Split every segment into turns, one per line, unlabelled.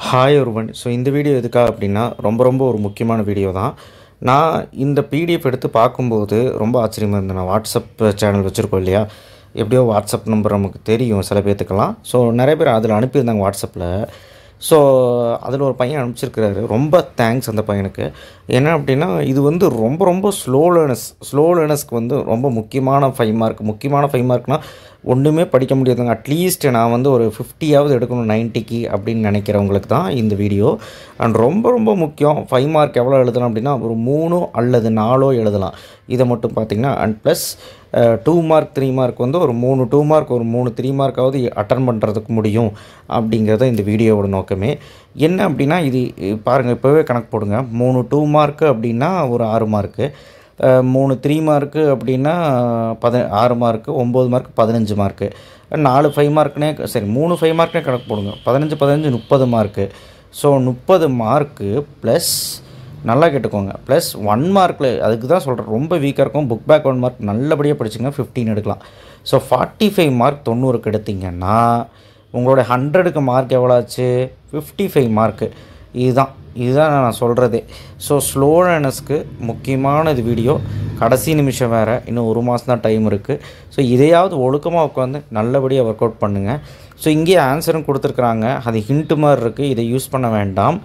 Hi ஒருவன். So இந்த video எதுக்காக அப்படின்னா ரொம்ப ஒரு முக்கியமான வீடியோ தான். நான் இந்த பிடிஎஃப் எடுத்து பார்க்கும்போது ரொம்ப ஆச்சரியமாக இருந்தேன். நான் வாட்ஸ்அப் சேனல் வச்சுருக்கோம் இல்லையா, எப்படியோ வாட்ஸ்அப் நம்பர் நமக்கு தெரியும் சில பேர்த்துக்கெல்லாம். ஸோ நிறைய பேர் அதில் அனுப்பியிருந்தாங்க வாட்ஸ்அப்பில். ஸோ அதில் ஒரு பையன் அனுப்பிச்சிருக்கிறாரு. ரொம்ப தேங்க்ஸ் அந்த பையனுக்கு. என்ன அப்படின்னா, இது வந்து ரொம்ப ஸ்லோ லேர்னர்ஸ்க்கு வந்து ரொம்ப முக்கியமான 5 மார்க். முக்கியமான 5 மார்க்னால் ஒன்றுமே படிக்க முடியாதுங்க. அட்லீஸ்ட் நான் வந்து ஒரு 50யாவது எடுக்கணும் 90க்கு அப்படின்னு நினைக்கிறவங்களுக்கு தான் இந்த வீடியோ. அண்ட் ரொம்ப முக்கியம். 5 மார்க் எவ்வளோ எழுதலாம் அப்படின்னா, ஒரு 3 அல்லது 4 எழுதலாம். இதை மட்டும் பார்த்திங்கன்னா. அண்ட் ப்ளஸ் 2 மார்க் 3 மார்க் வந்து ஒரு 3 2 மார்க் ஒரு 3 3 மார்க்காவது அட்டன் பண்ணுறதுக்கு முடியும் அப்படிங்கிறத இந்த வீடியோவோட நோக்கமே. என்ன அப்படின்னா, இது பாருங்கள், இப்போவே கணக்கு போடுங்க. 3 2 மார்க்கு அப்படின்னா ஒரு 6 மார்க்கு, 3 3 மார்க்கு அப்படின்னா 6 மார்க்கு, 9 மார்க் 15 மார்க்கு, 4 5 மார்க்குனே சரி 3 5 மார்க்குனே கணக்கு போடுங்க. 15 15 30 மார்க்கு. ஸோ 30 மார்க்கு ப்ளஸ், நல்லா கேட்டுக்கோங்க, ப்ளஸ் 1 மார்க்கில், அதுக்கு தான் சொல்கிறேன் ரொம்ப வீக்காக இருக்கும். புக் பேக் 1 மார்க் நல்லபடியாக படிச்சிங்க 15 எடுக்கலாம். ஸோ 45 மார்க் 90க்கு எடுத்திங்கன்னா உங்களோட 100க்கு மார்க் எவ்வளோ ஆச்சு? 55 மார்க்கு. இதுதான் நான் சொல்கிறதே. ஸோ ஸ்லோ லேர்னர்ஸ்க்கு முக்கியமான இது வீடியோ. கடைசி நிமிஷம் வேறு, இன்னும் 1 மாதம் தான் டைம் இருக்குது. ஸோ இதையாவது ஒழுக்கமாக உட்காந்து நல்லபடியாக ஒர்க் அவுட் பண்ணுங்கள். ஸோ இங்கேயே ஆன்சரும் கொடுத்துருக்குறாங்க. அது ஹிண்ட்டு மாதிரி இருக்குது, இதை யூஸ் பண்ண வேண்டாம்.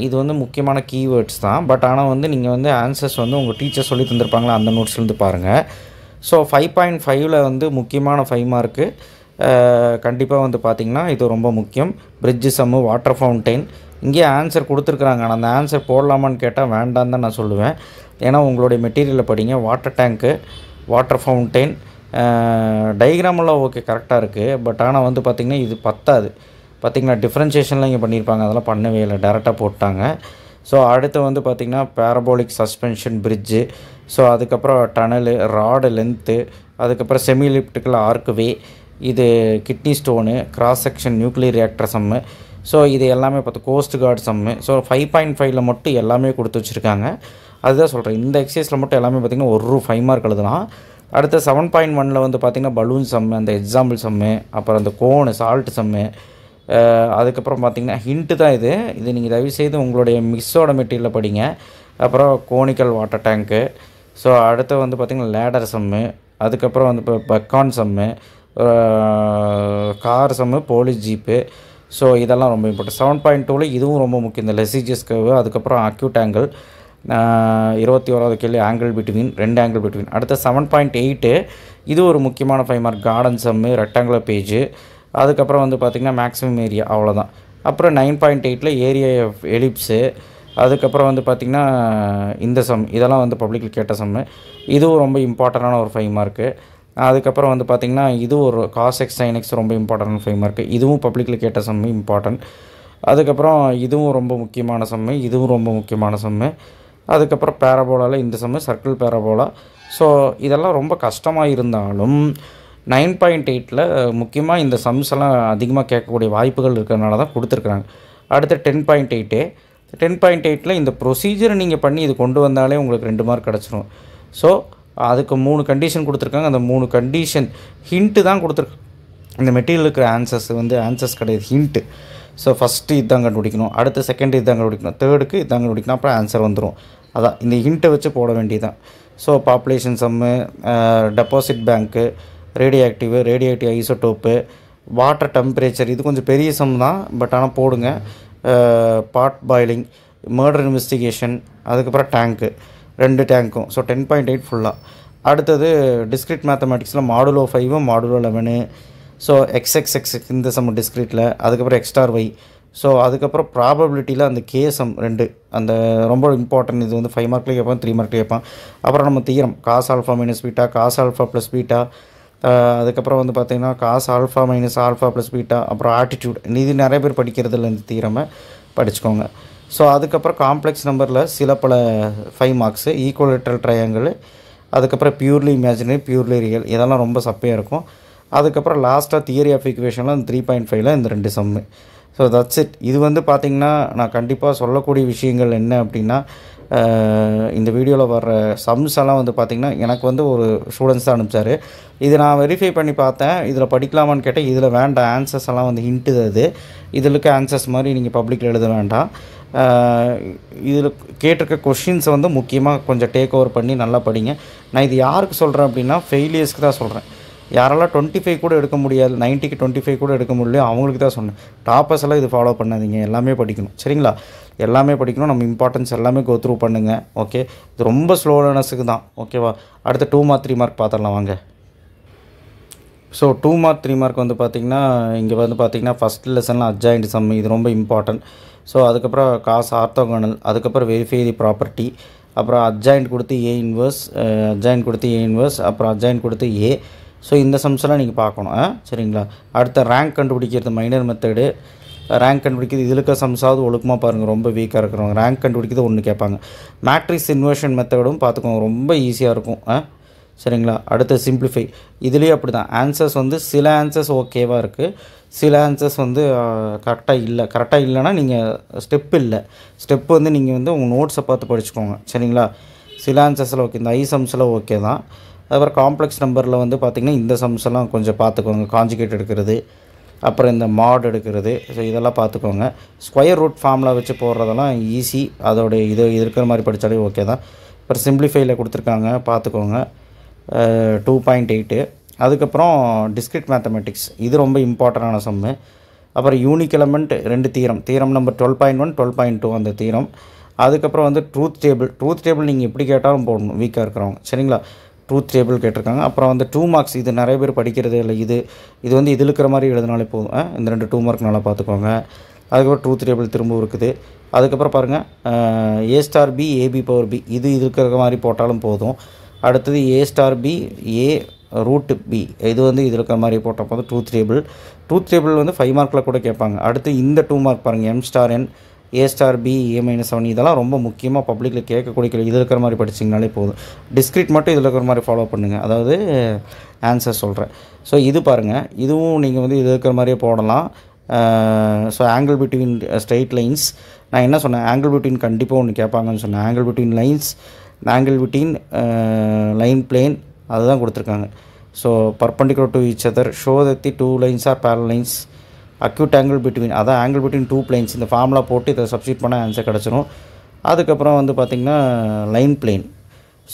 இது வந்து முக்கியமான கீவேர்ட்ஸ் தான். பட் ஆனால் வந்து நீங்கள் வந்து ஆன்சர்ஸ் வந்து உங்கள் டீச்சர் சொல்லி தந்திருப்பாங்களா, அந்த நோட்ஸ்லேருந்து பாருங்கள். ஸோ 5.5ல் வந்து முக்கியமான 5 மார்க்கு கண்டிப்பாக வந்து பார்த்திங்கன்னா இது ரொம்ப முக்கியம். பிரிட்ஜு சம்மு, வாட்டர் ஃபவுண்டெயின், இங்கேயே ஆன்சர் கொடுத்துருக்குறாங்க. ஆனால் அந்த ஆன்சர் போடலாமான்னு கேட்டால் வேண்டான்னு தான் நான் சொல்லுவேன். ஏன்னா உங்களுடைய மெட்டீரியலில் படிங்க. வாட்டர் டேங்க்கு, வாட்டர் ஃபவுண்டெயின், டயக்ராமெல்லாம் ஓகே கரெக்டாக இருக்குது. பட் ஆனால் வந்து பார்த்திங்கன்னா இது பத்தாது. பார்த்திங்கன்னா டிஃப்ரென்ஷியேஷன்லாம் இங்கே பண்ணியிருப்பாங்க, அதெல்லாம் பண்ணவே இல்லை, டேரெக்டாக போட்டாங்க. ஸோ அடுத்து வந்து பார்த்திங்கன்னா பேரபோலிக் சஸ்பென்ஷன் பிரிட்ஜு, ஸோ அதுக்கப்புறம் டனலு, ராடு லென்த்து, அதுக்கப்புறம் செமி எலிப்டிக்கல் ஆர்க்வே, இது kidney stone, cross section nuclear reactor sum. So இது எல்லாமே பார்த்து கோஸ்ட் கார்டு சம்மு. ஸோ 5.5ல் மட்டும் எல்லாமே கொடுத்து வச்சுருக்காங்க. அதுதான் சொல்கிறேன், இந்த எக்ஸசைஸில் மட்டும் எல்லாமே பார்த்திங்கன்னா ஒரு 5 மார்க் எழுதலாம். அடுத்து 7.1ல் வந்து பார்த்திங்கன்னா பலூன் சம்மு, அந்த எக்ஸாம்பிள் சம்மு, அப்புறம் அந்த கோனு சால்ட் சம்மு. அதுக்கப்புறம் பார்த்திங்கன்னா ஹிண்ட்டு தான் இது நீங்கள் தயவுசெய்து உங்களுடைய மிஸ்ஸோட மெட்டீரியலில் படிங்க. அப்புறம் கோனிக்கல் வாட்டர் டேங்க்கு. ஸோ அடுத்து வந்து பார்த்திங்கன்னா லேடர் சம்மு, அதுக்கப்புறம் வந்து இப்போ பக்கான் சம்மு, கார் சம்மு, போலீஸ் ஜீப்பு. ஸோ இதெல்லாம் ரொம்ப இம்பார்ட்டன்ட். 7.2ல் இதுவும் ரொம்ப முக்கியம், இந்த லெசிஜியஸ் கர்வு. அதுக்கப்புறம் அக்யூட் ஆங்கிள், 21வது கேள்வி ஆங்கிள் பிட்வீன், 2 ஆங்கிள் பிட்வீன். அடுத்த 7.8 இது ஒரு முக்கியமான 5 மார்க், கார்டன் சம்மு, ரெக்டாங்குலர் பேஜு. அதுக்கப்புறம் வந்து பார்த்திங்கன்னா மேக்ஸிமம் ஏரியா, அவ்வளோதான். அப்புறம் 9.8ல் ஏரியா எலிப்ஸு. அதுக்கப்புறம் வந்து பார்த்திங்கன்னா இந்த சம், இதெல்லாம் வந்து பப்ளிக்கில் கேட்ட சம்மு. இதுவும் ரொம்ப இம்பார்ட்டண்டான ஒரு 5 மார்க்கு. அதுக்கப்புறம் வந்து பார்த்திங்கன்னா இது ஒரு காஸ் எக்ஸ் சைன் எக்ஸ் ரொம்ப இம்பார்ட்டன்ட் 5 மார்க்கு. இதுவும் பப்ளிக்கில் கேட்ட சம்மு, இம்பார்ட்டன்ட். அதுக்கப்புறம் இதுவும் ரொம்ப முக்கியமான சம்மு, இதுவும் ரொம்ப முக்கியமான சம்மு. அதுக்கப்புறம் பேரபோலாவில் இந்த சம்மு, சர்க்கிள் பேரபோலா. ஸோ இதெல்லாம் ரொம்ப கஷ்டமாக இருந்தாலும் 9.8ல் முக்கியமாக இந்த சம்ஸ் எல்லாம் அதிகமாக கேட்கக்கூடிய வாய்ப்புகள் இருக்கிறதுனால தான் கொடுத்துருக்குறாங்க. அடுத்து 10.8ல் இந்த ப்ரொசீஜரை நீங்கள் பண்ணி இது கொண்டு வந்தாலே உங்களுக்கு 2 மார்க் கிடச்சிரும். ஸோ அதுக்கு 3 கண்டிஷன் கொடுத்துருக்காங்க. அந்த 3 கண்டிஷன் ஹிண்ட்டு தான் கொடுத்துருக்காங்க. இந்த மெட்டீரியல் இருக்கிற ஆன்சர்ஸ் வந்து ஆன்சர்ஸ் கிடையாது, ஹிண்ட்டு. ஸோ ஃபஸ்ட்டு இதுதான் கண்டுபிடிக்கணும், அடுத்து செகண்ட் இதுதான் கண்டுபிடிக்கணும், தேர்டுக்கு இதுதான் கண்டுபிடிக்கணும், அப்புறம் ஆன்சர் வந்துடும். அதான் இந்த ஹிண்ட்டை வச்சு போட வேண்டியதான். So population sum, deposit bank, radio active isotope, water temperature, இது கொஞ்சம் பெரிய சம் தான். பட் ஆனால் போடுங்க. பாட் பாய்லிங், மர்டர் இன்வெஸ்டிகேஷன், அதுக்கப்புறம் டேங்க்கு, 2 டேங்க்கும். ஸோ 10.8 ஃபுல்லாக. அடுத்தது டிஸ்க்ரீட் மேத்தமேட்டிக்ஸில் மாடுலோ 5 மாடுலோ 11. ஸோ எக்ஸ் இந்த சம் டிஸ்க்ரீட்டில். அதுக்கப்புறம் எக்ஸ்டார் ஒய். ஸோ அதுக்கப்புறம் ப்ராபபிலிட்டியில் அந்த கேசம் 2, அந்த ரொம்ப இம்பார்ட்டன்ட். இது வந்து 5 மார்க்கில் கேட்பான், 3 மார்க்கில் கேட்பான். அப்புறம் நம்ம theorem cos alpha minus beta, cos alpha plus beta. அதுக்கப்புறம் வந்து பார்த்திங்கன்னா cos alpha minus alpha plus beta. அப்புறம் ஆட்டிடியூட், இது நிறைய பேர் படிக்கிறதில்ல, இந்த தீரமை படிச்சுக்கோங்க. ஸோ அதுக்கப்புறம் காம்ப்ளெக்ஸ் நம்பரில் சில பல 5 மார்க்ஸு, ஈக்குவலேட்ரல் ட்ரையாங்கிள், அதுக்கப்புறம் பியூர்லி இமேஜினரி, பியூர்லி ரியல், இதெல்லாம் ரொம்ப சப்பையாக இருக்கும். அதுக்கப்புறம் லாஸ்ட்டாக தியரி ஆஃப் ஈக்குவேஷனில் அந்த 3.5ல் இந்த 2 சம்மு. So that's it. இது வந்து பார்த்திங்கன்னா நான் கண்டிப்பாக சொல்லக்கூடிய விஷயங்கள் என்ன அப்படின்னா, இந்த வீடியோவில் வர்ற சம்ஸ் எல்லாம் வந்து பார்த்திங்கன்னா எனக்கு வந்து ஒரு ஸ்டூடெண்ட்ஸ் தான் அனுப்பிச்சார். இது நான் வெரிஃபை பண்ணி பார்த்தேன். இதில் படிக்கலாமான்னு கேட்டேன். இதில் வேண்டாம், ஆன்சர்ஸ் எல்லாம் வந்து ஹிண்ட்டு அது. இதில் இருக்க ஆன்சர்ஸ் மாதிரி நீங்கள் பப்ளிக்கில் எழுத வேண்டாம். இதில் கேட்டிருக்க கொஷின்ஸை வந்து முக்கியமாக கொஞ்சம் டேக் ஓவர் பண்ணி நல்லா படிங்க. நான் இது யாருக்கு சொல்கிறேன் அப்படின்னா ஃபெயிலியர்ஸ்க்கு தான் சொல்கிறேன். யாரெல்லாம் 25 கூட எடுக்க முடியாது, 90க்கு 25 கூட எடுக்க முடியலையோ அவங்களுக்கு தான் சொன்னேன். டாப்பர்ஸ் எல்லாம் இது ஃபாலோ பண்ணாதீங்க, எல்லாமே படிக்கணும். சரிங்களா? எல்லாமே படிக்கணும். நம்ம இம்பார்ட்டன்ஸ் எல்லாமே கோ த்ரூ பண்ணுங்கள். ஓகே, இது ரொம்ப ஸ்லோ லேர்னர்ஸுக்கு தான். ஓகேவா? அடுத்து 2 மார்க் 3 மார்க் பார்த்துடலாம் வாங்க. ஸோ 2 மார்க் 3 மார்க் வந்து பார்த்திங்கன்னா இங்கே வந்து பார்த்திங்கன்னா ஃபஸ்ட் லெசனில் அட்ஜாயிண்ட் சம், இது ரொம்ப இம்பார்ட்டன்ட். ஸோ அதுக்கப்புறம் காஸ் ஆர்த்தோகனல், அதுக்கப்புறம் வெரிஃபை தி ப்ராப்பர்ட்டி, அப்புறம் அட்ஜாயிண்ட் கொடுத்து ஏ இன்வர்ஸ், அட்ஜாயிண்ட் கொடுத்து ஏ இன்வர்ஸ், அப்புறம் அட்ஜாயிண்ட் கொடுத்து ஏ. ஸோ இந்த சம்ஸ்லாம் நீங்கள் பார்க்கணும். சரிங்களா? அடுத்த ரேங்க் கண்டுபிடிக்கிறது மைனர் மெத்தடு. ரேங்க் கண்டுபிடிக்கிறது இதில் இருக்க சம்ஸாவது ஒழுக்கமாக பாருங்கள். ரொம்ப வீக்காக இருக்கிறவங்க ரேங்க் கண்டுபிடிக்கிறது ஒன்று கேட்பாங்க. மேட்ரிக்ஸ் இன்வர்ஷன் மெத்தடும் பார்த்துக்கோங்க, ரொம்ப ஈஸியாக இருக்கும். சரிங்களா? அடுத்து சிம்பிளிஃபை, இதுலேயே அப்படி தான். ஆன்சர்ஸ் வந்து சில ஆன்சர்ஸ் ஓகேவாக இருக்குது, சில ஆன்சர்ஸ் வந்து கரெக்டாக இல்லைன்னா நீங்கள் ஸ்டெப்பு வந்து நீங்கள் வந்து உங்கள் நோட்ஸை பார்த்து படிச்சுக்கோங்க. சரிங்களா? சில ஆன்சர்ஸில் ஓகே, இந்த சம்ஸில் ஓகே தான். அப்புறம் காம்ப்ளெக்ஸ் நம்பரில் வந்து பார்த்திங்கன்னா இந்த சம்ஸ் எல்லாம் கொஞ்சம் பார்த்துக்கோங்க. காஞ்சுகேட் எடுக்கிறது, அப்புறம் இந்த மாட் எடுக்கிறது, ஸோ இதெல்லாம் பார்த்துக்கோங்க. ஸ்கொயர் ரூட் ஃபார்முலா வச்சு போடுறதெல்லாம் ஈஸி, அதோடைய இது இருக்கிற மாதிரி படித்தாலே ஓகே தான். அப்புறம் சிம்பிளிஃபைல கொடுத்துருக்காங்க, பார்த்துக்கோங்க. 2.8. அதுக்கப்புறம் டிஸ்கிரிட் மேத்தமெட்டிக்ஸ், இது ரொம்ப இம்பார்ட்டண்டான சம்மு. அப்புறம் யூனிக் எலமெண்ட் 2 தீரம் நம்பர் 12.1 12.2 அந்த தீரம். அதுக்கப்புறம் வந்து ட்ரூத் டேபிள் நீங்கள் எப்படி கேட்டாலும் போடணும், வீக்காக இருக்கிறவங்க. சரிங்களா? ட்ரூத் டேபிள் கேட்டிருக்காங்க. அப்புறம் வந்து 2 மார்க்ஸ், இது நிறைய பேர் படிக்கிறதே இல்லை. இது வந்து இது இருக்கிற மாதிரி எழுதினாலே போதும். இந்த 2 2 மார்க் நல்லா பார்த்துக்கோங்க. அதுக்கப்புறம் ட்ரூத் டேபிள் திரும்ப இருக்குது. அதுக்கப்புறம் பாருங்கள், A*B AB/B, இது இருக்கிற மாதிரி போட்டாலும் போதும். அடுத்தது A*B A√B, இது வந்து இது இருக்கிற மாதிரி போட்டால் போதும். ட்ரூத் டேபிள் வந்து 5 மார்க்கில் கூட கேட்பாங்க. அடுத்து இந்த 2 மார்க் பாருங்கள், M*N A*B A-7, இதெல்லாம் ரொம்ப முக்கியமாக பப்ளிக்கில் கேட்கக்கூடிய இது இருக்கிற மாதிரி படிச்சிங்கனாலே போதும். டிஸ்கிரிட் மட்டும் இதில் இருக்கிற மாதிரி ஃபாலோ பண்ணுங்கள், அதாவது ஆன்சர் சொல்கிறேன். ஸோ இது பாருங்கள், இதுவும் நீங்கள் வந்து இது இருக்கிற மாதிரியே போடலாம். So angle between straight lines, நான் என்ன சொன்னேன், ஆங்கிள் பிட்வீன் கண்டிப்பாக ஒன்று கேட்பாங்கன்னு சொன்னேன். Angle between lines, angle between line plane, அதுதான் கொடுத்துருக்காங்க. So perpendicular to each other, show that the 2 lines are parallel lines, acute angle between, அதான் ஆங்கிள் பிட்வீன் 2 planes. இந்த ஃபார்முலா போட்டு இதை சப்ஸ்டிட் பண்ணால் ஆன்சர் கிடச்சிரும். அதுக்கப்புறம் வந்து பார்த்திங்கன்னா line plane.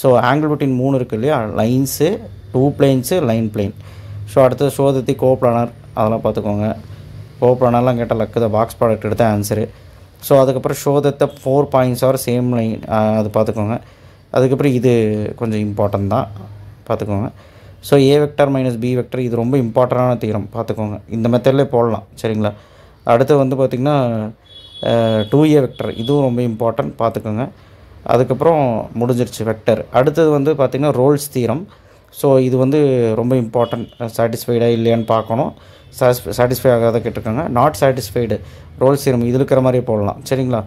So angle between 3 இருக்குது இல்லையா, lines, 2 planes, line plane. So அடுத்தது ஷோ தட் தி கோப்ளானர், அதெல்லாம் பார்த்துக்கோங்க. கோப்ளானர்லாம் கேட்டால் லக்கு, பாக்ஸ் ப்ராடக்ட் எடுத்த ஆன்சரு. ஸோ அதுக்கப்புறம் show that the 4 points R same line, அது பார்த்துக்கோங்க. அதுக்கப்புறம் இது கொஞ்சம் இம்பார்ட்டன்ட் தான், பார்த்துக்கோங்க. So A vector minus B vector, இது ரொம்ப இம்பார்ட்டண்டான தீரம், பார்த்துக்கோங்க. இந்த மெத்தட்லேயே போடலாம். சரிங்களா? அடுத்து வந்து பார்த்திங்கன்னா 2A வெக்டர், இதுவும் ரொம்ப இம்பார்ட்டன்ட், பார்த்துக்கோங்க. அதுக்கப்புறம் முடிஞ்சிருச்சு வெக்டர். அடுத்தது வந்து பார்த்திங்கன்னா ரோல்ஸ் தீரம். ஸோ இது வந்து ரொம்ப இம்பார்ட்டன்ட், சாட்டிஸ்ஃபைடாக இல்லையான்னு பார்க்கணும். சாட்டிஸ்ஃபை ஆகாத கேட்டிருக்காங்க. நாட் சாட்டிஸ்ஃபைடு ரோல்ஸ் தீரம், இது இருக்கிற மாதிரியே போடலாம். சரிங்களா?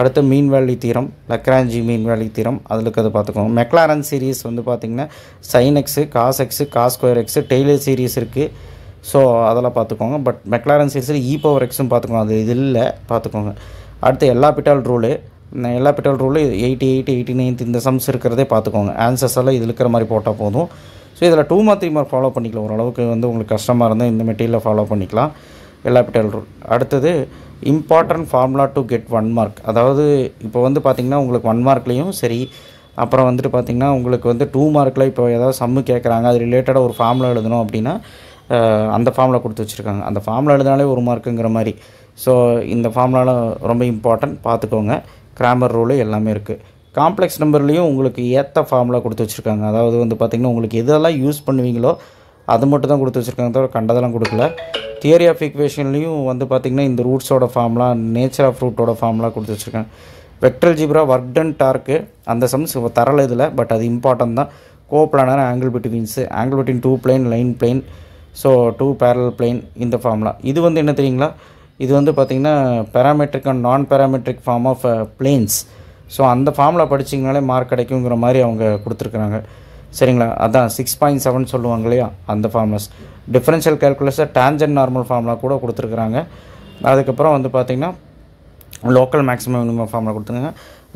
அடுத்து மீன் வேல்யூ தீரம், லக்ராஞ்சி மீன் வேல்யூ தீரம், அதில் இருக்கிறது பார்த்துக்கோங்க. மெக்லாரன் சீரீஸ் வந்து பார்த்திங்கன்னா sin x, cos x, cos square x, Taylor series இருக்குது. ஸோ அதெல்லாம் பார்த்துக்கோங்க. பட் மெக்லாரன் சீரீஸில் e⁻x பார்த்துக்கோங்க, அது இது இல்லை, பார்த்துக்கோங்க. அடுத்து எல்லா பிட்டால் ரூலு 88, 89 இந்த சம்ஸ் இருக்கிறதே பார்த்துக்கோங்க. ஆன்சர்ஸ் எல்லாம் இதில் இருக்கிற மாதிரி போட்டால் போதும். ஸோ இதில் 2 மார்க் 3 மார்க் ஃபாலோ பண்ணிக்கலாம். ஓரளவுக்கு வந்து உங்களுக்கு கஷ்டமாக இருந்தால் இந்த மெட்டீரியலை ஃபாலோ பண்ணிக்கலாம், எல்லா பிட்டால் ரூல். அடுத்தது important formula to get 1 mark. அதாவது இப்போ வந்து பார்த்திங்கன்னா உங்களுக்கு 1 மார்க்லேயும் சரி, அப்புறம் வந்துட்டு பார்த்திங்கன்னா உங்களுக்கு வந்து 2 மார்க்கில் இப்போ ஏதாவது சம்மு கேட்குறாங்க, அது ரிலேட்டடாக ஒரு ஃபார்முலா எழுதணும் அப்படின்னா அந்த ஃபார்முலா கொடுத்து வச்சுருக்காங்க. அந்த ஃபார்முலா எழுதினாலே 1 மார்க்குங்கிற மாதிரி. ஸோ இந்த ஃபார்முலாலாம் ரொம்ப இம்பார்ட்டன்ட், பார்த்துக்கோங்க. கிராமர் ரூலு எல்லாமே இருக்குது. காம்ப்ளெக்ஸ் நம்பர்லேயும் உங்களுக்கு ஏற்ற ஃபார்முலா கொடுத்து வச்சுருக்காங்க. அதாவது வந்து பார்த்திங்கன்னா உங்களுக்கு எதெல்லாம் யூஸ் பண்ணுவீங்களோ அது மட்டும் தான் கொடுத்து வச்சுருக்காங்க, தவிர கண்டதெல்லாம் கொடுக்கல. தியரி ஆஃப் ஈக்குவேஷன்லேயும் வந்து பார்த்திங்கன்னா இந்த ரூட்ஸோட ஃபார்முலா, நேச்சர் ஆஃப் ரூட்டோட ஃபார்முலா கொடுத்து வச்சுருக்காங்க. Vector algebra, work done, torque, அந்த சம்ஸ் தரல இதில், பட் அது இம்பார்ட்டன்ட் தான். Coplanar, angle betweens, angle between 2 plane, line plane, so 2 parallel plane, இந்த ஃபார்முலா. இது வந்து என்ன தெரியுங்களா, இது வந்து பார்த்திங்கன்னா parametric and non parametric form of planes. So அந்த ஃபார்முலா படிச்சிங்கனாலே மார்க் கிடைக்குங்கிற மாதிரி அவங்க கொடுத்துருக்குறாங்க. சரிங்களா? அதான் 6.7 சொல்லுவாங்க இல்லையா, அந்த ஃபார்முலாஸ். டிஃபரன்ஷியல் கேல்குலஸை டேஞ்சன்ட் நார்மல் ஃபார்முலா கூட கொடுத்துருக்குறாங்க. அதுக்கப்புறம் வந்து பார்த்திங்கன்னா லோக்கல் மேக்ஸிமம் மினிமம் ஃபார்முலா கொடுத்துருங்க.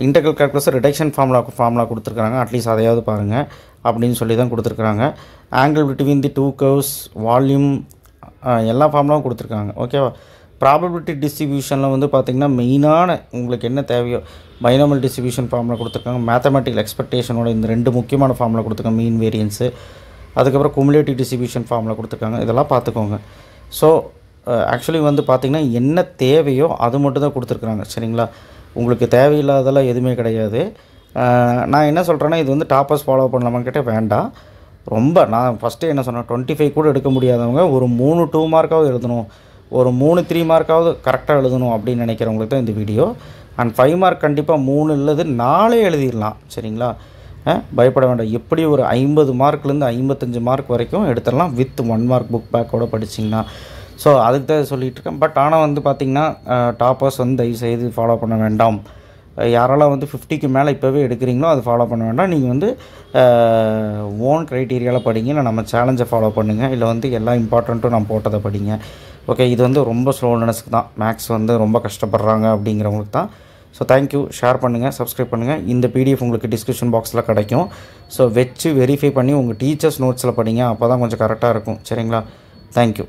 இன்டெக்ரல் கால்குலஸ் ரிடக்ஷன் ஃபார்முலா கொடுத்துருக்காங்க, அட்லீஸ்ட் அதையாவது பாருங்கள் அப்படின்னு சொல்லி தான் கொடுத்துருக்குறாங்க. Angle between the two curves, volume, எல்லா ஃபார்முலாவும் கொடுத்துருக்காங்க. ஓகேவா? ப்ராபபிலிட்டி டிஸ்ட்ரிபியூஷனில் வந்து பார்த்திங்கன்னா மெயினான உங்களுக்கு என்ன தேவையோ பைனாமியல் டிஸ்ட்ரிபியூஷன் ஃபார்முலா கொடுத்துருக்காங்க. மேத்தமெட்டிக்கல் எக்ஸ்பெக்டேஷனோட இந்த 2 முக்கியமான ஃபார்முலா கொடுத்துருக்காங்க, மீன் வேரியன்ஸு, அதுக்கப்புறம் குமுலேட்டிவ் டிஸ்ட்ரிபியூஷன் ஃபார்முலா கொடுத்துருக்காங்க. இதெல்லாம் பார்த்துக்கோங்க. ஸோ ஆக்சுவலி வந்து பார்த்திங்கன்னா என்ன தேவையோ அது மட்டும் தான் கொடுத்துருக்குறாங்க. சரிங்களா? உங்களுக்கு தேவையில்லாதெல்லாம் எதுவுமே கிடையாது. நான் என்ன சொல்கிறேன்னா, இது வந்து டாப்பர்ஸ் ஃபாலோ பண்ணலாமான்னு கேட்டால் வேண்டாம். ரொம்ப நான் ஃபஸ்ட்டே என்ன சொன்னேன், 25 கூட எடுக்க முடியாதவங்க ஒரு 3 2 மார்க்காவது எழுதணும், ஒரு 3 3 மார்க்காவது கரெக்டாக எழுதணும் அப்படின்னு நினைக்கிறவங்களுக்கு தான் இந்த வீடியோ. அண்ட் 5 மார்க் கண்டிப்பாக 3 இல்லது 4 எழுதிடலாம். சரிங்களா? பயப்பட வேண்டாம். எப்படி ஒரு 50 மார்க்லேருந்து 55 மார்க் வரைக்கும் எடுத்துடலாம் வித் 1 மார்க் புக் பேக்கோடு படிச்சிங்கன்னா. ஸோ அதுக்கு தான் சொல்லிகிட்டு இருக்கேன். பட் ஆனால் வந்து பார்த்திங்கன்னா டாப்பர்ஸ் வந்து தயவுசெய்து ஃபாலோ பண்ண வேண்டாம். யாரெல்லாம் வந்து 50க்கு மேலே இப்போவே எடுக்கிறீங்களோ அது ஃபாலோ பண்ண வேண்டாம். நீங்கள் வந்து ஓன் க்ரைட்டீரியாவில் படிங்க, இல்லை நம்ம சேலஞ்சை ஃபாலோ பண்ணுங்கள், இல்லை வந்து எல்லா இம்பார்ட்டண்ட்டும் நான் போட்டதை படிங்க. ஓகே, இது வந்து ரொம்ப ஸ்லோனஸ்க்கு தான், மேக்ஸ் வந்து ரொம்ப கஷ்டப்படுறாங்க அப்படிங்கிறவங்களுக்கு தான். So thank you. ஷேர் பண்ணுங்கள், சப்ஸ்கிரைப் பண்ணுங்கள். இந்த பிடிஎஃப் உங்களுக்கு டிஸ்கிரிப்ஷன் பாக்ஸில் கிடைக்கும். ஸோ வச்சு வெரிஃபை பண்ணி உங்கள் டீச்சர்ஸ் நோட்ஸில் படிங்க, அப்போ தான் கொஞ்சம் கரெக்டாக இருக்கும். சரிங்களா? தேங்க்யூ.